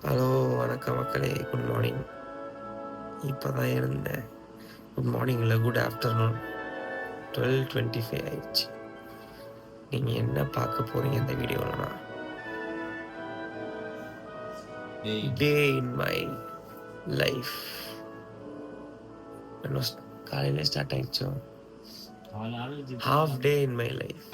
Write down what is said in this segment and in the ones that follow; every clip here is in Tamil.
ஹலோ வணக்கம் மக்களே, குட் மார்னிங். இப்போ தான் இருந்தேன். குட் மார்னிங் இல்லை, குட் ஆஃப்டர்நூன். 12:25 ஆயிடுச்சு. நீங்கள் என்ன பார்க்க போகிறீங்க இந்த வீடியோலனா? Day in my life. காலையில் ஸ்டார்ட் ஆயிடுச்சோ. Half day in my life.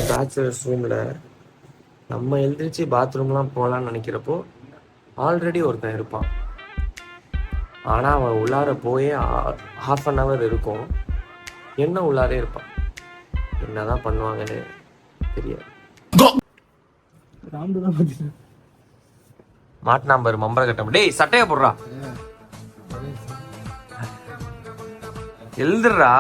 Bachelors ரூம்ல நம்ம எழுந்திரிச்சு பாத்ரூம்லாம் போகலான்னு நினைக்கிறப்போ ஆல்ரெடி ஒருத்தன் இருப்பான். ஆனால் அவன் உள்ளார போயே ½ அன் ஹவர் இருக்கும். என்ன உள்ளாரே இருப்பான். என்னதான் பண்ணுவாங்கன்னு தெரியாது. மாட்டினாம்பர் மம்பர கட்டம். டேய் சட்டைய போடுறா, எழுந்துடுறா.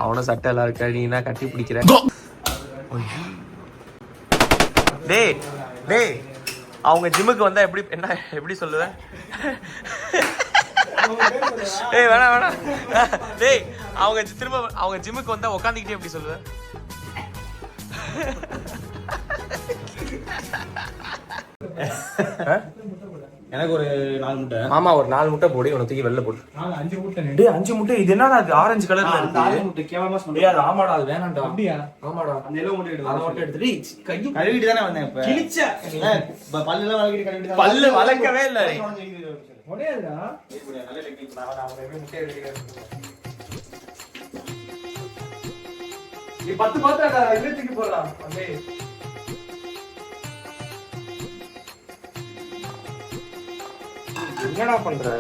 அவனும் சட்டை எல்லாம் இருக்க, நீனா கட்டி பிடிக்கிற. டேய் டேய், அவங்க ஜிம்முக்கு வந்தா எப்படி சொல்லுவேன்? டேய் வேணாம். டேய் அவங்க ஜிம்முக்கு வந்தா உக்காந்துக்கிட்டே எப்படி சொல்லுவேன்? எனக்கு ஒரு 4 முட்டை. ஆமா, ஒரு 4 முட்டை போடு. உனக்கு தூக்கி வெளில போடு. 5 முட்டை. டேய் 5 முட்டை. இது என்னடா அது ஆரஞ்சு கலர்ல இருக்கு? 4 முட்டை கேவலமா சொன்னே. டேய் அது ஆமாடா, அது வேணாம்டா. அப்படியே ஆமாடா, அந்த எல்லோ முட்டை எடுத்து. அத மட்டும் எடுத்து. டேய் கழுவிட்டு தானே வந்தேன் இப்ப. கிழிச்ச பல்ல எல்லாம் வலக்கிட்டு கழுவிட்டு. பல்லு வளக்கவே இல்ல. ஒரேடா. நல்ல டெக்னிக். நான் ஒரு முட்டை எடுக்கிறேன். நீ 10 பாத்துடா, இல்லத்துக்கு போறலாம். அப்படியே என்னடா பண்ற?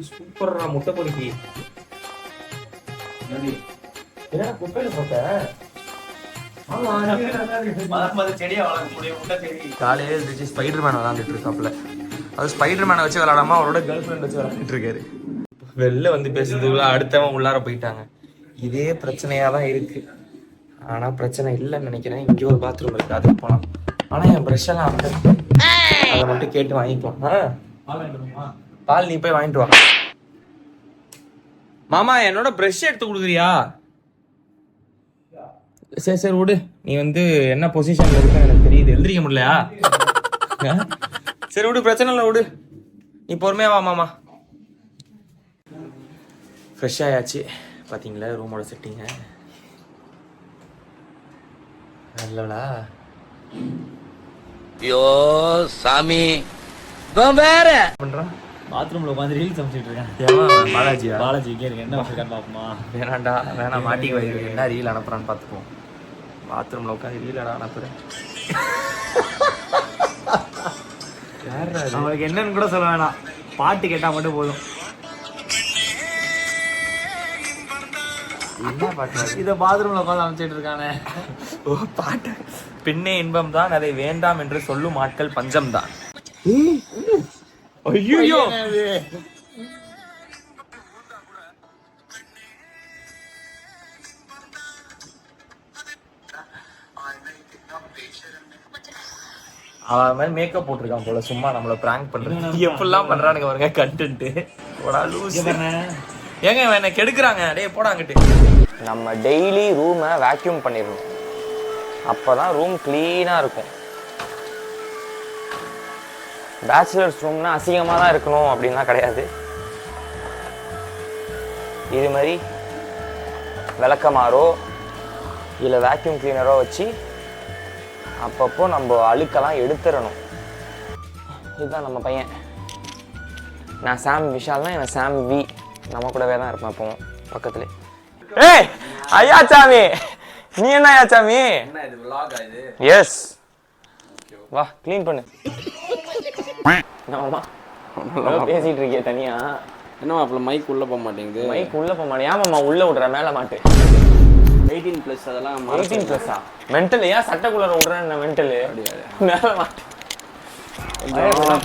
சூப்பர்ரா முட்டை பொறுக்கி. என்னடா குப்பையில போட்ட? காலையில எழுந்திரிச்சு ஸ்பைடர்மேன் விளாண்டுட்டு இருக்காப்ல. அது ஸ்பைடர்மேனை வச்சு விளையாடாம அவரோட கேர்ள் ஃப்ரெண்ட் வச்சு விளையாண்டுட்டு இருக்காரு. வெளில வந்து பேசுறதுக்குள்ள அடுத்தவன் உள்ளார போயிட்டாங்க. இதே பிரச்சனையா தான் இருக்கு. ஆனா பிரச்சனை இல்லைன்னு நினைக்கிறேன். இங்கே ஒரு பாத்ரூம் இருக்கு, அதுக்கு போலாம். ஆனா என் ப்ரெஷ் எல்லாம் அங்க இருக்கு, அதை மட்டும் கேட்டு வாங்கிக்கலாம். பால் நீ போய் வாங்கிட்டு வா. மாமா என்னோட ப்ரெஷ் எடுத்து கொடுக்குறியா? சரி விடு. நீ என்ன பொசிஷன்ல இருக்க எனக்கு தெரியுது. எழுந்திரிக்க முடியலையா? சரி விடு, பிரச்சனை இல்லை, விடு. நீ பொறுமையா வா மாமா. ஃப்ரெஷ் ஆயாச்சு. பாத்தீங்களா ரூமோட செட்டிங்க? நல்லடா. ஐயோ சாமி, வேற பண்றான் பாத்ரூம்ல உட்காந்து ரீல்ஸ் அமைச்சிட்டு இருக்கேன். பாலாஜி இங்கே இருக்கு. என்ன வச்சிருக்கான்னு பாப்போமா? வேணாம் மாட்டிக்கு வைக்க. என்ன ரீல் அனுப்புறான்னு பார்த்துப்போம். பாத்ரூம்ல உட்காந்து ரீல் அனுப்புறேன். அவங்களுக்கு என்னன்னு கூட சொல்ல வேணாம், பாட்டு கேட்டா மட்டும் போதும். என்ன பாட்டு? இதை பாத்ரூம்ல உட்காந்து அமைச்சிட்டு இருக்கானே. ஓ பாட்டு. பெண்ணே இன்பம் தான், அதை வேண்டாம் என்று சொல்லும் ஆட்கள் பஞ்சம் தான். ஐயோ அவன் மாதிரி மேக்கப் போட்டிருக்கான் போல, சும்மா நம்மள பிராங்க் பண்றது. எப்படிலாம் பண்றானுங்க பாருங்க கண்டென்ட். ஏங்க என்ன கெடுக்குறாங்க. டேய் போடாங்கிட்டு. நம்ம டெய்லி ரூமை வேக்யூம் பண்ணிடணும், அப்போதான் ரூம் கிளீனாக இருக்கும். பேச்சுலர்ஸ் ரூம்னா அசிங்கமாக தான் இருக்கணும் அப்படின்லாம் கிடையாது. இது மாதிரி விளக்கமாறோ இல்லை வேக்யூம் கிளீனரோ வச்சு அப்பப்போ நம்ம அழுக்கெல்லாம் எடுத்துடணும். இதுதான் நம்ம பையன். நான் சாம் விஷால்னா இவன் சாம் வி. நம்ம கூடவே தான் இருப்பேன் எப்பவும் பக்கத்துல. ஏய் ஐயா சாமி, நீ என்ன ஐயா சாமி? எஸ், வா க்ளீன் பண்ணு. ஆமா பேசிட்டு இருக்கிய தனியா. என்ன மாப்பிள்ள மைக் உள்ள போக மாட்டேங்குது? மைக் உள்ள போக மாட்டேன். ஏமாம்மா உள்ள விடுற, மேல மாட்டு. 18+ அதெல்லாம் 18+ஆ? மென்டல் ஏன் சட்டைக்குள்ள விடுறேன்? மென்டல் மேல மாட்டு.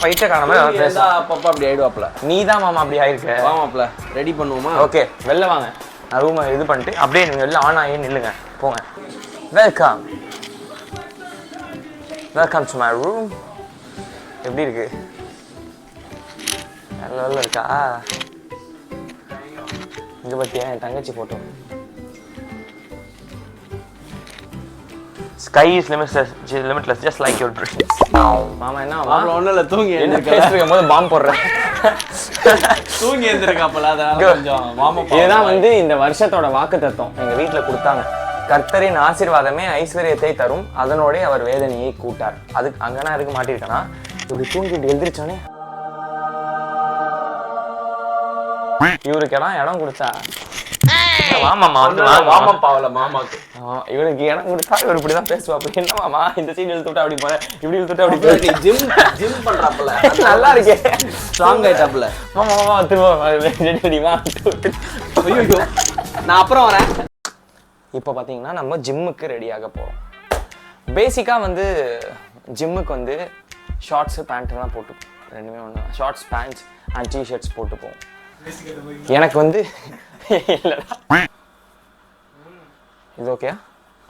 பைத்தியக்காரமா அப்பப்ப அப்படி ஆயிடுவாப்ல. நீ தான் மாமா அப்படி ஆயிருக்க. வாமாப்ல ரெடி பண்ணுவோமா? ஓகே வெளில வாங்க. நான் ரூமை இது பண்ணிட்டு அப்படியே நீங்கள் வெளில ஆன் ஆகி நில்லுங்க போங்க. Welcome to my room. எப்படி இருக்கு? நல்ல இருக்கா? இங்கே பற்றியா என் தங்கச்சி photo. Sky is limitless, just like your dreams. மாமா என்ன மாப்பிள்ள ஒன்றும் இல்லை, தூங்கி என்ன பேசுறதுக்கும் போது பாம்பு போடுறேன். தூங்கி எழுந்திருக்காப்பல, அதனால கொஞ்சம் வார்ம் அப். இதுதான் வந்து இந்த வருஷத்தோட வாக்கு தத்துவம் எங்கள் வீட்டில் கொடுத்தாங்க. கர்த்தரின் ஆசீர்வாதமே ஐஸ்வர்யத்தை தரும், அதனோடே அவர் வேதனையை கூட்டார். அதுக்கு அங்கனா இருக்கு மாட்டிருக்கனா இப்படி தூங்கிட்டு எழுந்திரிச்சோன்னே இவருக்கு இடம் கொடுத்தா மாமாமா வந்து மாமா பாவல மாமாக்கு இவனுக்கு இடம் கொடுத்தா இவர் இப்படிதான் பேசுவாப்ப. என்ன மாமா இந்த சைடு இழுத்துட்டா அப்படி போற, இப்படி இழுத்துட்டா அப்படி போற. ஜிம் பண்றாப்பல நல்லா இருக்கே, ஸ்ட்ராங் ஆயிட்டாப்ல. மாமா மாமா திரும்ப ரெடிமா. ஐயோ நான் அப்புறம் வரேன். இப்போ பார்த்தீங்கன்னா நம்ம ஜிம்முக்கு ரெடியாக போகிறோம். பேசிக்காக வந்து ஜிம்முக்கு வந்து ஷார்ட்ஸு பேண்ட்டுலாம் போட்டு ரெண்டுமே ஒன்று. ஷார்ட்ஸ் பேண்ட்ஸ் அண்ட் டிஷர்ட்ஸ் போட்டு போவோம். எனக்கு வந்து இல்லைடா இது ஓகே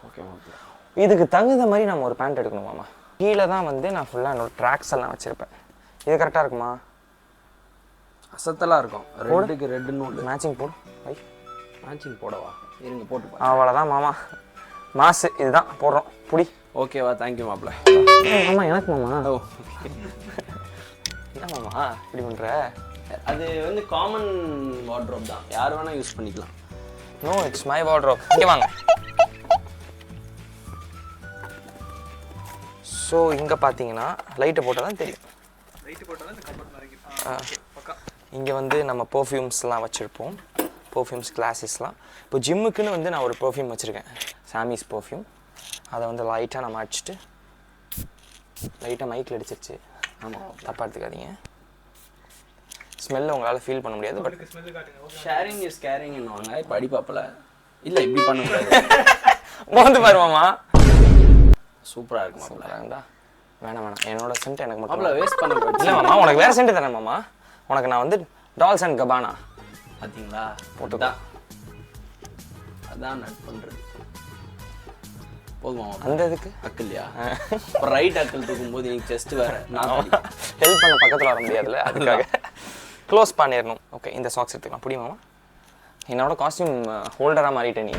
ஓகே ஓகே. இதுக்கு தகுந்த மாதிரி நம்ம ஒரு பேண்ட் எடுக்கணுமாம்மா. கீழே தான் வந்து நான் ஃபுல்லாக என்னோட ட்ராக்ஸ் எல்லாம் வச்சுருப்பேன். இது கரெக்டாக இருக்குமா? அசத்தலாக இருக்கும். ரெட்டுக்கு ரெட்டுன்னு மேட்சிங் போடு. ஐ மேட்சிங் போடவா? இருங்க போட்டு. அவ்வளோதான் மாமா, மாசு இதுதான் போடுறோம். புடி. ஓகேவா? தேங்க்யூ மாப்பிள்ள. மாமா எனக்கு மாமா. ஓ என்ன மாமா இப்படி பண்ணுற? அது வந்து காமன் வார்ட்ரோப் தான், யார் வேணால் யூஸ் பண்ணிக்கலாம். No it's my wardrobe. இங்கே வாங்க. ஸோ இங்கே பார்த்தீங்கன்னா லைட்டை போட்டால் தான் தெரியும். இங்கே வந்து நம்ம பர்ஃப்யூம்ஸ்லாம் வச்சுருப்போம், பர்ஃப்யூம்ஸ் கிளாஸஸ்லாம். இப்போ ஜிம்முக்குன்னு வந்து நான் ஒரு பர்ஃப்யூம் வச்சுருக்கேன், சாமிஸ் பர்ஃப்யூம். அதை வந்து லைட்டாக நம்ம அடிச்சுட்டு, லைட்டாக மைக்கில் அடிச்சிருச்சு. ஆமாம், தப்பாக எடுத்துக்காதீங்க. ஸ்மெல்ல உங்களால் ஃபீல் பண்ண முடியாது, பட் ஷேரிங் இஸ் கேரிங்னுவாங்க. இப்போ அடிப்பாப்பில் இல்லை இப்படி பண்ணக்கூடாது. மோந்து பாருமாமா, சூப்பராக இருக்கும். சூப்பராக இருந்தா வேணாம் என்னோட சென்ட் எனக்கு மட்டும் மாப்பிள்ள வேஸ்ட் பண்ண இல்லை மாமா. உனக்கு வேறு சென்ட் தானே மாமா? உனக்கு நான் வந்து டால்ஸ் அண்ட் கபானா பார்த்தீங்களா போட்டுதான். அதான் நட் பண்ணுறது போதுமா? அந்த இதுக்கு அக்கல்லையா? இப்போ ரைட் அக்கல் தூக்கும்போது எனக்கு செஸ்ட் வேறு, நான் ஹெல்ப் பண்ண பக்கத்தில் வர முடியாதுல்ல, அதுக்காக க்ளோஸ் பண்ணிடணும். ஓகே, இந்த சாக்ஸ் எடுத்துக்கலாம். புரியுமாமா? என்னோட காஸ்டியூம் ஹோல்டராக மாறிட்டேன் நீ.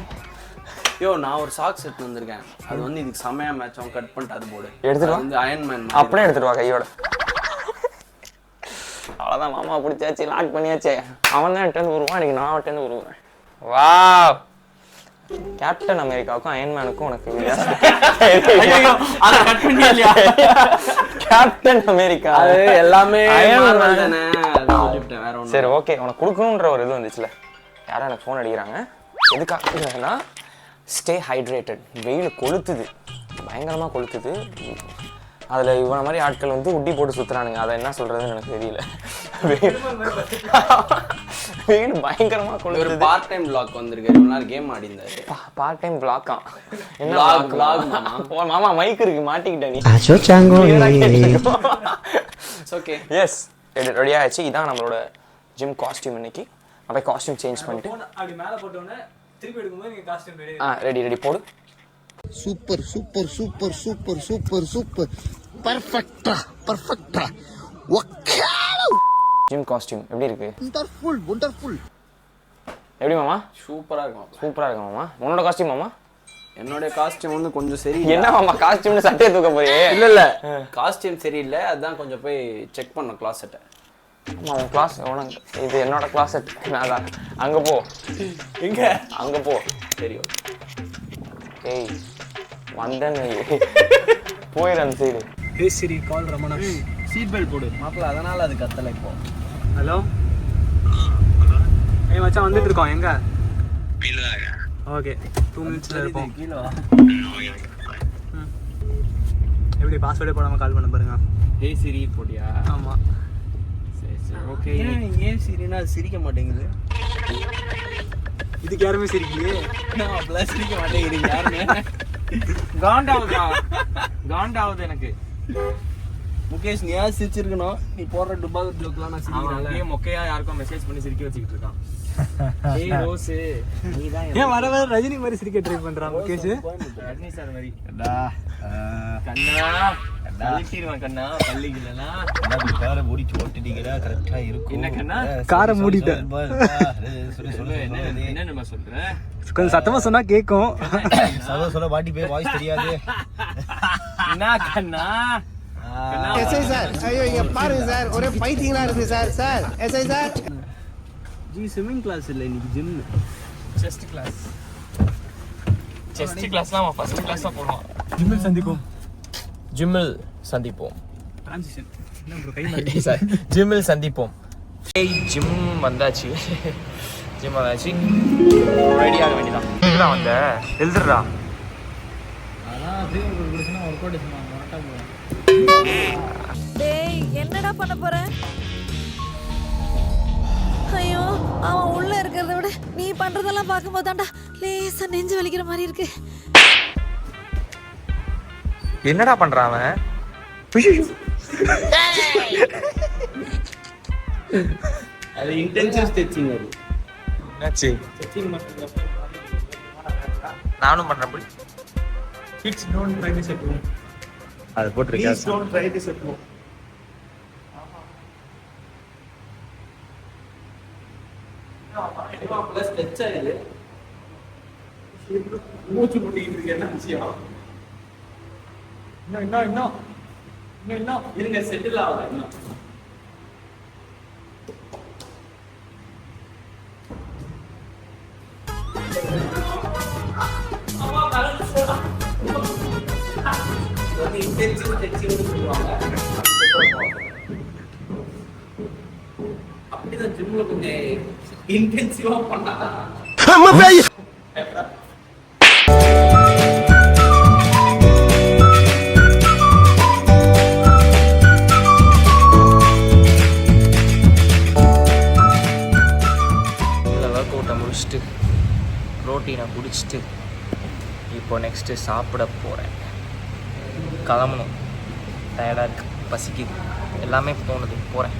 யோ நான் ஒரு சாக்ஸ் எடுத்து வந்திருக்கேன், அது வந்து இதுக்கு செமையாக மேட்ச் ஆகும். கட் பண்ணிட்டு அது போடு. எடுத்துட்டு வந்து அயன்மேன் அப்படியே எடுத்துட்டு வா கையோட. அவ்வளோதான் மாமா, பிடிச்சாச்சு, லாக் பண்ணியாச்சு. அவன் தான் என்கிட்ட வருவான், எனக்கு நான் அவன்கிட்ட வருவேன். வா, கேப்டன் அமெரிக்காவுக்கும் அயன்மேனுக்கும் உனக்கு கேப்டன் அமெரிக்கா அது எல்லாமே அயன்மேன் தானே. சரி ஓகே, உனக்கு கொடுக்கணுன்ற ஒரு இது வந்துச்சுல. யாரும் எனக்கு ஃபோன் அடிக்கிறாங்க. எதுக்காகனா ஸ்டே ஹைட்ரேட்டட். வெயில் கொளுத்துது, பயங்கரமாக கொளுத்துது. அதில் இவனை மாதிரி ஆட்கள் வந்து உட்டி போட்டு சுற்றுறானுங்க. அதை என்ன சொல்கிறதுன்னு எனக்கு தெரியல. வெயில் பயங்கரமாக கொளுத்துது. ஒரு பார்ட் டைம் வ்ளாக் வந்திருக்காரு, இவ்வளோ நேரம் கேம் ஆடி இருந்தாரு. பார்ட் டைம் வ்ளாக்கா? என்ன வ்ளாக்? மாமா மைக் இருக்கு, மாட்டிக்கிட்ட நீ. ஓகே எஸ், ரெடி ஆயிடுச்சு. இதான் நம்மளோட ஜிம் காஸ்டியூம். இன்னைக்கு அப்படியே காஸ்டியூம் சேஞ்ச் பண்ணிட்டு அப்படி மேலே போட்டோன்னே திருப்பி எடுக்கும்போது நீங்கள் காஸ்டியூம் ரெடி. ரெடி போடு. Super super super super super super பர்ஃபெக்ட்டா ஓகே. ஜிம் காஸ்டியூம் எப்படி இருக்கு? வண்டர்ஃபுல். எப்படி மாமா? சூப்பராக இருக்கும். சூப்பரா இருக்கு மாமா. உன்னோட காஸ்டியூம் மாமா? என்னுடைய காஸ்டியூம் வந்து கொஞ்சம் சரி. என்ன மாமா காஸ்டியூம்னு சட்டையை தூக்க போறியே? இல்ல காஸ்டியூம் சரியில்லை, அதான் கொஞ்சம் போய் செக் பண்ண கிளாஸெட்டை. ஆமா, உன் கிளாஸ் உனக்கு இது என்னோட கிளாஸெட். நான் தான் அங்கே போ. எங்க? அங்கே போ. சரி ஏய் வந்தேன்னு போயிடு அந்த சைடு. ஹே சிரி கால் ரமணா. சீட் பெல்ட் போடு மாப்பிள்ள, அதனால அது கத்தலை இப்போ. ஹலோ ஏய் மச்சான், வந்துட்டு இருக்கோம். எங்க? ஓகே 2 மினிட்ஸ்ல இருப்போம். கீழே வா. எப்படி பாஸ்வேர்டே போடாமல் கால் பண்ண பாருங்க. ஹே சிரி போட்டியா? ஆமாம். சரி சரி ஓகே. ஏன் சிரினா அது சிரிக்க மாட்டேங்குது? இதுக்கு யாருமே சிரிக்கலையே. நான் அப்படிலாம் சிரிக்க மாட்டேங்கிறீங்க யாருமே. காண்டாவது எனக்கு. முகேஷ் நீ யார் சிரிச்சிருக்கணும்? நீ போடுற டுபாக் ஜோக்லாம் நான் சிரிக்கிறேன். மொக்கையா யாருக்கும் மெசேஜ் பண்ணி சிரிக்க வச்சுக்கிட்டு இருக்கான். ஏய் ரோஸ் நீ தான் ஏன் வர வர ரஜினி மாதிரி சிரிக்க ட்ரை பண்றான் முகேஷ் ரஜினி சார் மாதிரி டா கண்ணா பள்ளிக்கிடுவான் கண்ணா பள்ளிக்கலனா காரை மூடிச்சு ஓட்டிட்டீங்கடா கரெக்டா இருக்கும் என்ன கண்ணா காரை மூடிட்டேன் சொல்லு என்ன நம்ம சொல்ற கொஞ்சம் சத்தமா சொன்னா கேக்கும் சொல்ல பாட்டி போய் வாய்ஸ் தெரியாது என்ன கண்ணா எஸ்ஐ சார் ஐயோ இங்க பாருங்க சார் ஒரே பைத்தியங்களா இருக்கு sir sir SI sir ji swimming class இல்லை இன்னைக்கு ஜிம் செஸ்ட் கிளாஸ்லாம் அவன் ஃபர்ஸ்ட் கிளாஸா போடுவான் ஜிம்மில் சந்திப்போம் ட்ரான்சிஷன் என்ன ப்ரோ கை சார் ஜிம்மில் சந்திப்போம் ஜிம் வந்தாச்சு ரெடி ஆக வேண்டியதான் இதுதான் வந்த எழுதுறா அதான் அப்படியே ஒரு பிரச்சனை ஒர்க் அவுட் பண்ணுவாங்க கரெக்டா போறேன் டேய் என்னடா பண்ண போற ஐயோ அவன் உள்ள இருக்கிறத விட நீ பண்றதெல்லாம் பார்க்கும்போது தான்டா லேசா நெஞ்சு வலிக்கிற மாதிரி இருக்கு என்னடா பண்றான் அவன் அது இன்டென்சிவ் ஸ்டிச்சிங் அது என்னாச்சு நானும் பண்றேன் போய் kids don't try this at home அது போட்டுருக்கேன் please don't try this at home plus touch ஆகுது மூச்சு முட்டிக்கிட்டு இருக்கு என்ன விஷயம் இன்னும் இருங்க செட்டில் ஆகுது இன்னும் இன்டென்சிவ் ஸ்டிச்சிங்னு சொல்லுவாங்க அப்படிதான் ஜிம்ல கொஞ்சம் இன்டென்சிவா பண்ணா ஒர்க் அவுட்டை முடிச்சுட்டு ப்ரோட்டீனை குடிச்சிட்டு இப்போ நெக்ஸ்ட்டு சாப்பிட போகிறேன் கிளம்பணும் டயர்டாக இருக்கு பசிக்குது எல்லாமே தோணுது போகிறேன்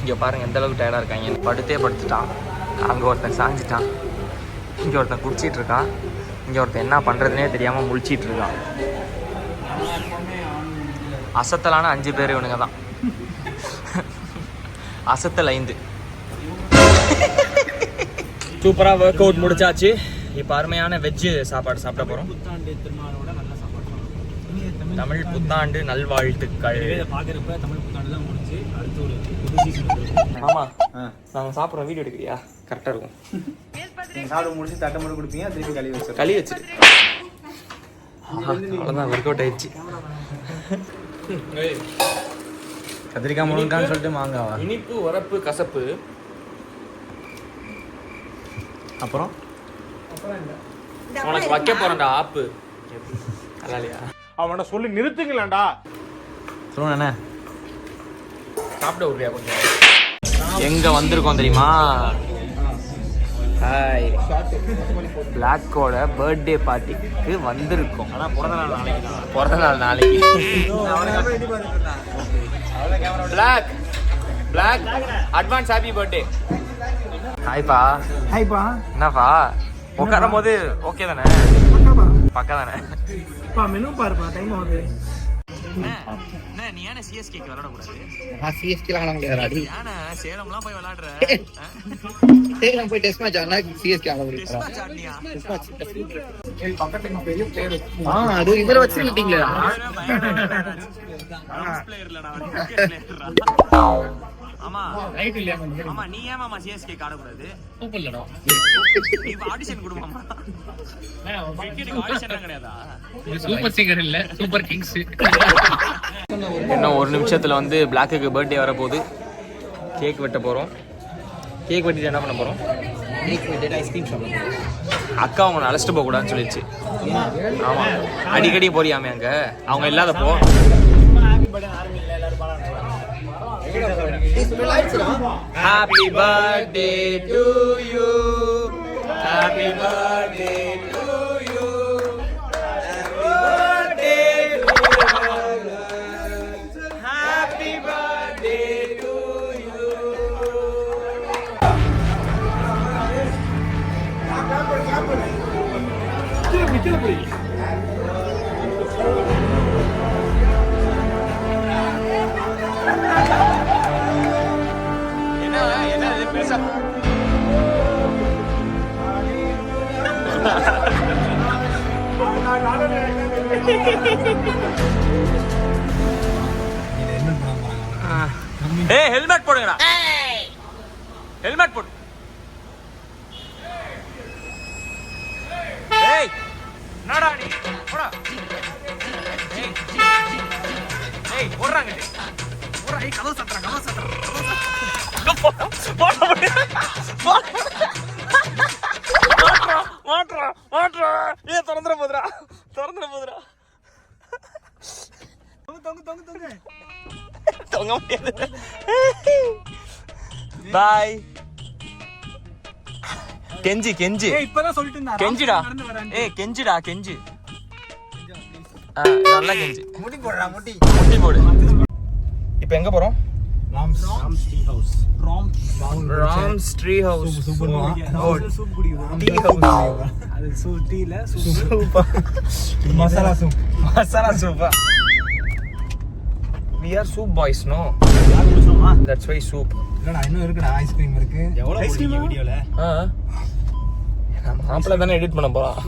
இங்கே பாருங்கள் எந்த அளவுக்கு டயர்டாக இருக்காங்க படுத்தே படுத்துட்டான் அங்கே ஒருத்தன் சாஞ்சிட்டான் இங்கே ஒருத்தன் குடிச்சிட்டு இருக்கான் இங்கே ஒருத்தன் என்ன பண்ணுறதுனே தெரியாமல் முழிச்சிட்டு இருக்கான் அசத்தலான 5 பேர் இவனுங்க தான் அசத்தல் 5 சூப்பராக ஒர்க் அவுட் முடிச்சாச்சு இப்போ அருமையான வெஜ்ஜு சாப்பாடு சாப்பிட போகிறோம் புத்தாண்டு திருநாளோட நல்ல சாப்பாடு தமிழ் புத்தாண்டு நல்வாழ்த்துக்கள் பார்க்குறப்ப தமிழ் புத்தாண்டு தான் முடிஞ்சு அடுத்து ஒரு புது சீசன் ஆமாம் நாங்கள் சாப்பிட்றோம் வீடியோ எடுக்கிறியா கரெக்டாக இருக்கும் நீங்கள் சாப்பிட முடிச்சு தட்டை மட்டும் கொடுப்பீங்க திருப்பி கழுவி வச்சிருக்கேன் களி வச்சு அவ்வளோதான் ஒர்க் அவுட் ஆயிடுச்சு கத்திரிக்காய் முருங்கான்னு சொல்லிட்டு மாங்காவா இனிப்பு உரப்பு கசப்பு அப்புறம் உனக்கு வைக்க போறேன்டா ஆப்பு நல்லா இல்லையா அவனை சொல்லி நிறுத்துங்களேன்டா. சொல்லுண்ணே சாப்பிட விடுறியா கொஞ்சம் எங்க வந்திருக்கோம் தெரியுமா ஹாய் பிளாக்கோட பர்த்டே பார்ட்டிக்கு வந்திருக்கோம் ஆனால் பிறந்த நாள் நாளைக்கு பிளாக் பிளாக் அட்வான்ஸ் ஹாப்பி பர்த்டே ஹாய்ப்பா ஹாய்ப்பா என்னப்பா உட்காரும் போது ஓகே தானே பக்கா தானே மெனு பாருப்பா டைம் ஆகுது நீ ஏன்னா சிஎஸ்கேக்கு விளையாடக்கூடாது நான் சிஎஸ்கேல ஆட முடியாது ஏன்னா சேலம்லாம் போய் விளையாடுற சேலம் போய் டெஸ்ட் மேட்ச் ஆனா சிஎஸ்கே ஆட முடியும் அது இதுல வச்சிருக்கீங்களா ஆமா ஆமா நீ ஏன் மாமா சிஎஸ்கே ஆடக்கூடாது நீ ஆடிஷன் கொடுமாமா ஆடிஷன் கிடையாதா சூப்பர் சிங்கர் இல்ல சூப்பர் கிங்ஸ். இன்னும் ஒரு நிமிஷத்துல வந்து பிளாக்குக்கு பர்த்டே வர போகுது. கேக் வெட்ட போறோம். கேக் வெட்டிட்டு என்ன பண்ண போறோம்? கேக் வெட்டிட்டு ஐஸ்கிரீம் சாப்பிட போறோம். அக்கா அவங்க அழைச்சிட்டு போக கூடாதுன்னு சொல்லிடுச்சு. ஆமா அடிக்கடி போறியாமே அங்க அவங்க இல்லாதப்போ. Happy birthday to you. Happy birthday to you. Happy birthday to you. Happy birthday to you. ஏய் ஹெல்மெட் போடுங்கடா. ஹெல்மெட் போடு. ஏய் என்னடா நீ போடா. ஏய் போடுறாங்க. போடா. ஏய் கதவு சாத்துறா. மாட்றா. ஏய் திறந்துற போதுடா. தொங்க முடியாது. பாய். கெஞ்சி இப்பதான் சொல்லிட்டு இருந்தா கெஞ்சிடா. ஏய் கெஞ்சிடா. நல்லா கெஞ்சி. முடி போடுறா முடி. முட்டி போடு. இப்போ எங்க போறோம்? Rams tea house. Rams tree house. Soup குடிக்குது. Tea house. அது சூப் டீல சூப். மசாலா சூப்பா. We are soup boys, no? That's why soup. இல்லடா இன்னும் இருக்குடா ஐஸ்கிரீம் இருக்கு. எவ்வளவு ஐஸ்கிரீம் வீடியோல? நம்ம மாப்ள தான எடிட் பண்ண போறோம்.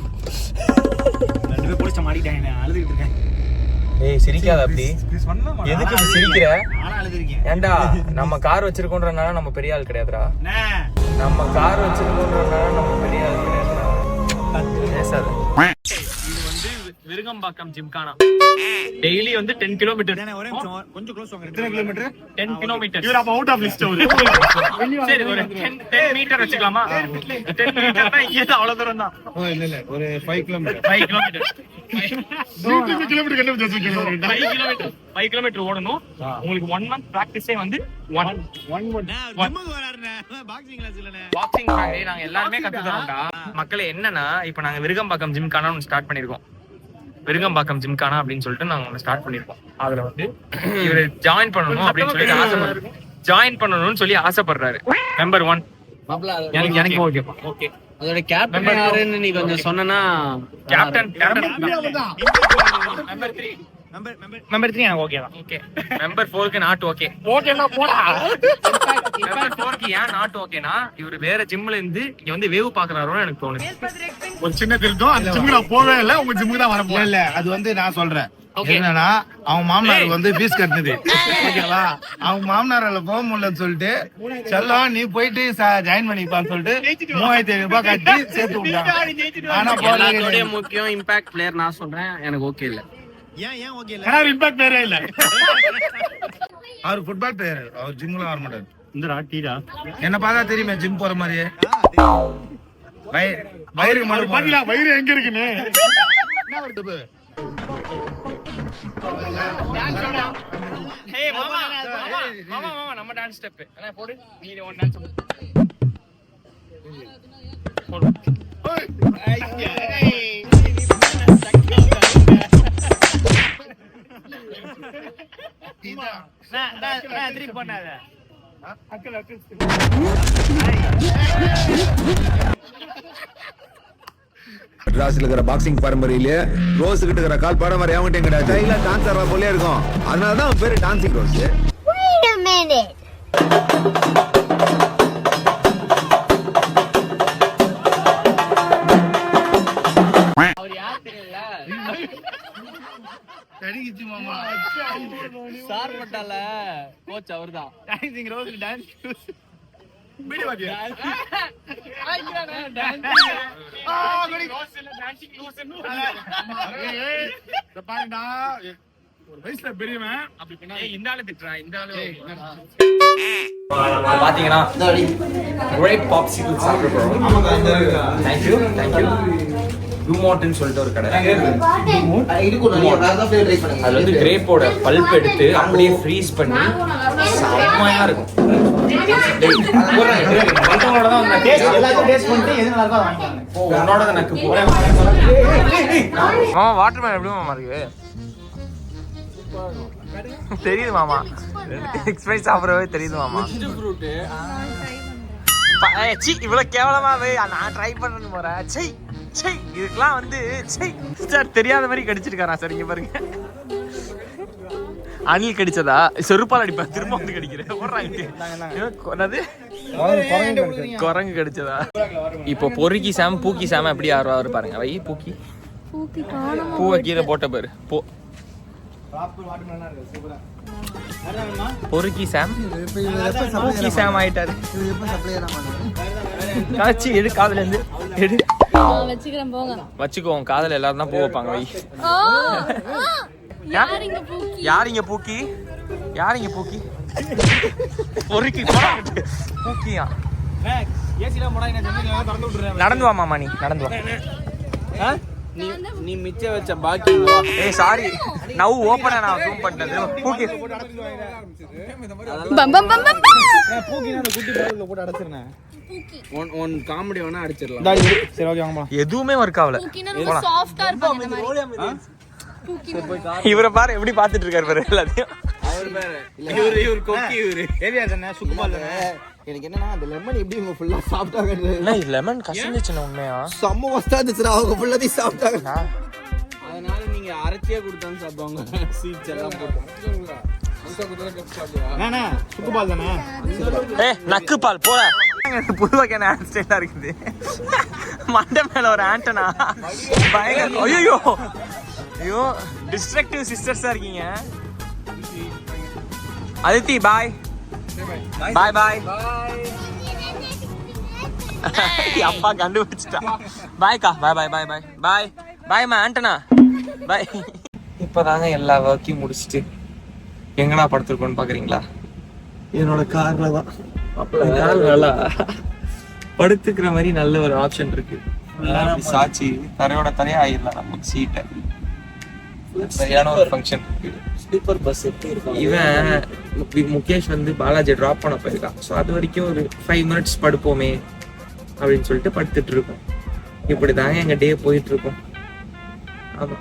ரெண்டு பேர் போலீஸ் மாட்டிட்டாங்க. அழுதுகிட்டு இருக்கேன். ஏய் சிரிக்காத அப்படி. எதுக்கு இப்படி சிரிக்கிற? நானும் அழுதுறேன். ஏன்டா நம்ம கார் வச்சிருக்கோன்றனால நம்ம பெரிய ஆள் கிடையாதுடா. நம்ம கார் வச்சிருக்கோன்றனால நம்ம பெரிய ஆள் கிடையாதுடா. பேசாத. இது வந்து விருகம்பாக்கம் ஜிம்கானா. டெய்லி வந்து 10 கிலோமீட்டர். ஒரே நிமிஷம் கொஞ்சம் க்ளோஸ் வாங்க. எத்தனை கிலோமீட்டர்? 10 கிலோமீட்டர். இவர அப்ப அவுட் ஆஃப் லிஸ்ட் ஒரு. சரி ஒரு 10 மீட்டர் வச்சுக்கலாமா? 10 மீட்டர்னா இங்க அவ்வளவு தூரம் தான். இல்ல ஒரு 5 கிலோமீட்டர். 5 கிலோமீட்டர். 5 கிலோமீட்டர் கண்டு வச்சிருக்கீங்க. 5 கிலோமீட்டர் ஓடணும். உங்களுக்கு 1 மந்த் பிராக்டிஸே வந்து 1 மந்த். ஜிம்முக்கு வராருண்ணே. பாக்ஸிங் கிளாஸ் இல்லனே. பாக்ஸிங் நாங்க எல்லாமே கத்து தரோம்டா. மக்களே என்னன்னா இப்போ நாங்க விருகம்பாக்கம் ஜிம்கானா ஒன்று ஸ்டார்ட் பண்ணிருக்கோம். விருகம்பாக்கம் ஜிம்கானா அப்படின்னு சொல்லிட்டு நாங்க ஒன்று ஸ்டார்ட் பண்ணிருக்கோம். அதுல வந்து இவரு ஜாயின் பண்ணணும் அப்படின்னு சொல்லி ஆசைப்படுறாரு. ஜாயின் பண்ணணும்னு சொல்லி ஆசைப்படுறாரு. நம்பர் 1 எனக்கு ஓகேப்பா. ஓகே. அதோட கேப்டன் யாருன்னு நீ கொஞ்சம் சொன்னா. கேப்டன் நம்பர் 3 எனக்கு ஓகே தான். ஓகே. நம்பர் 4க்கு நாட் ஓகே. ஓகேனா போடா. நம்பர் 4க்கு ஏன் நாட் ஓகேனா இவரு வேற ஜிம்ல இருந்து இங்க வந்து வேவ் பாக்குறாரோன்னு எனக்கு தோணுது. ஒரு சின்ன திருத்தம். அந்த ஜிம்முக்கு நான் போவே இல்ல. உங்க ஜிம்முக்கு தான் வர போறேன். இல்ல அது வந்து நான் சொல்றேன். என்னன்னா அவங்க மாமனாருக்கு வந்து ஃபீஸ் கட்டுனது. ஓகேவா? அவங்க மாமனாரால போக முடியலன்னு சொல்லிட்டு செல்லம் நீ போயிட்டு ஜாயின் பண்ணிப்பான்னு சொல்லிட்டு 3500 ரூபாய் கட்டி சேர்த்து விட்டாங்க. ஆனா எல்லாத்தோட முக்கியம் இம்பாக்ட் பிளேயர் நான் சொல்றேன். எனக்கு ஓகே இல்ல. ஏன் ஓகே இல்ல? யார் இம்பாக்ட் பிளேயரே இல்ல. அவர் ஃபுட்பால் பிளேயர். அவர் ஜிம்ல வர மாட்டார். இந்த ராட்டிடா என்ன பார்த்தா தெரியுமே ஜிம் போற மாதிரியே. வயிறு மாதிரி பாத்தீங்களா? வயிறு எங்க இருக்குன்னு. ஏய் மாமா நம்ம டான்ஸ் ஸ்டெப். انا போடு. நீ ஒன் டான்ஸ் போடு. நான் திருப்பி பண்ணாத. மெட்ராஸ்ல இருக்கிற பாக்ஸிங் பரம்பரையிலே ரோஸ் கிட்ட இருக்கிற கால் படம் வரை அவங்ககிட்ட கிடையாது. கையில டான்ஸ் ஆடுற போலே இருக்கும். அதனாலதான் பேரு dancing rose. Wait a minute. Sir பட்டால கோச் அவர்தான். டான்சிங் ரோஸ் டான்ஸ் வீடியோ பாத்தியா? பாருடா ஒரு வயசுல பெரியவன் அப்படி பண்ணா இந்த ஆளு திட்டுறா. இந்த ஆளு பாத்தீங்கன்னா கிரேப் பாப்சிகல் சாப்பிட போறோம். தேங்க் யூ டூமோட்னு சொல்லிட்டு ஒரு கடை. அது வந்து கிரேப்போட பல்ப் எடுத்து அப்படியே ஃப்ரீஸ் பண்ணி செம்மையா இருக்கும். மற்றவங்களோட தான் உன்னோட எனக்கு மாமா வாட்டர் மேன் எப்படி மாமா இருக்கு? தெரியுது மாமா. எக்ஸ்பிரைஸ் சாப்பிடவே தெரியுது மாமா. இவ்வளவு கேவலமா நான் ட்ரை பண்ணு போறேன். சை இதுக்கெல்லாம் வந்து சை சார் தெரியாத மாதிரி கடிச்சிருக்காரா சார் இங்க பாருங்க. அணில் கடிச்சதா செருப்பால் அடிப்பா திரும்ப வந்து கடிக்கிறேன். என்னது குரங்கு கடிச்சதா? இப்போ பொறுக்கி சாம் பூக்கி சாம எப்படி ஆர்வம் பாருங்க. வை பூக்கி பூவை கீழே போட்ட பாரு. பொறுக்கி சாம் பூக்கி சாம் ஆயிட்டாரு. காட்சி எடு காதுல இருந்து எடு வச்சுக்கோ. காதுல எல்லாரும் தான் பூ வைப்பாங்க. வை யாரிங்க பூக்கி யாரிங்க பூக்கி பொறுக்கி பூக்கியா நடந்து வா மாமா. நீ நடந்து வா. நீ மிச்ச வச்ச பாக்கி. ஏய் சாரி நவ் ஓபனா நான் ஜூம் பண்ணது. பூக்கி ஒன் காமெடி வேணா அடிச்சிடலாம். எதுவுமே ஒர்க் ஆகல. இவரை பாரு எப்படி பாத்துட்டு இருக்காரு பாரு எல்லாத்தையும். இவரு கொக்கி இவரு எனக்கு என்னன்னா அந்த லெமன் எப்படி இவங்க ஃபுல்லா சாப்பிட்டாங்க. லெமன் கசந்துச்சுன்னு உண்மையா செம்ம வஸ்தா இருந்துச்சுடா. அவங்க ஃபுல்லாத்தையும் சாப்பிட்டாங்க. அதனால நீங்க அரைச்சியே கொடுத்தான்னு சாப்பிடுவாங்க. சீட்ஸ் எல்லாம் போட்டு சுக்குபால் தானே. நக்கு பால் போல புதுவகையான ஹேர் ஸ்டைலா இருக்குது. மண்டை மேல ஒரு ஆண்டனா பயங்கர. ஐயோ ஐயோ டிஸ்ட்ரக்டிவ் சிஸ்டர்ஸா இருக்கீங்க. அதித்தி பாய் பாய் பாய். அப்பா கண்டுபிடிச்சிட்டா. பாய்க்கா பாய் பாய் பாய் பாய் பாய் பாய் மா ஆண்டனா பாய். இப்பதாங்க எல்லா ஒர்க்கையும் முடிச்சுட்டு எங்கடா படுத்துருக்கோன்னு பாக்குறீங்களா? என்னோட கார்ல தான். நல்லா படுத்துக்கிற மாதிரி நல்ல ஒரு ஆப்ஷன் இருக்கு. சாட்சி தரையோட தரையா ஆயிடலாம் நமக்கு சீட்டை. சரியான ஒரு ஃபங்க்ஷன். ஸ்லீப்பர் பஸ் இவன் முகேஷ் வந்து பாலாஜி டிராப் பண்ண போயிருக்கான். ஸோ அது வரைக்கும் ஒரு 5 minutes படுப்போமே அப்படின்னு சொல்லிட்டு படுத்துட்டு இருக்கோம். இப்படிதாங்க எங்க டே போயிட்டு இருக்கோம். ஆமா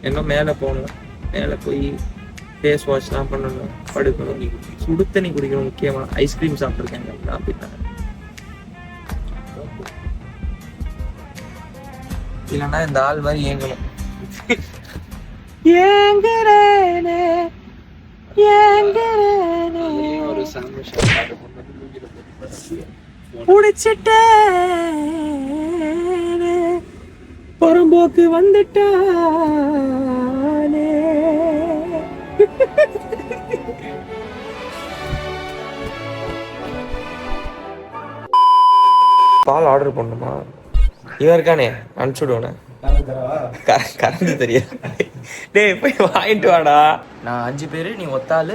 இன்னும் மேலே போகணும். மேலே போய் ஃபேஸ் வாஷ்லாம் பண்ணணும், படுக்கணும், சுடு தண்ணி குடிக்கணும். முக்கியமா ஐஸ்கிரீம் சாப்பிட்ருக்கேன் அப்படின்னா. இல்லைன்னா இந்த ஆள் மாதிரி ஏங்கணும். புறம்போக்கு வந்துட்டானே. பால் ஆர்டர் பண்ணுமா? இவன் இருக்கானே அனுப்பிச்சுடுவானே. கறந்து தெரியாது. டேய் போய் வாங்கிட்டு வாடா. நான் 5 பேரு, நீ ஒத்தாளு.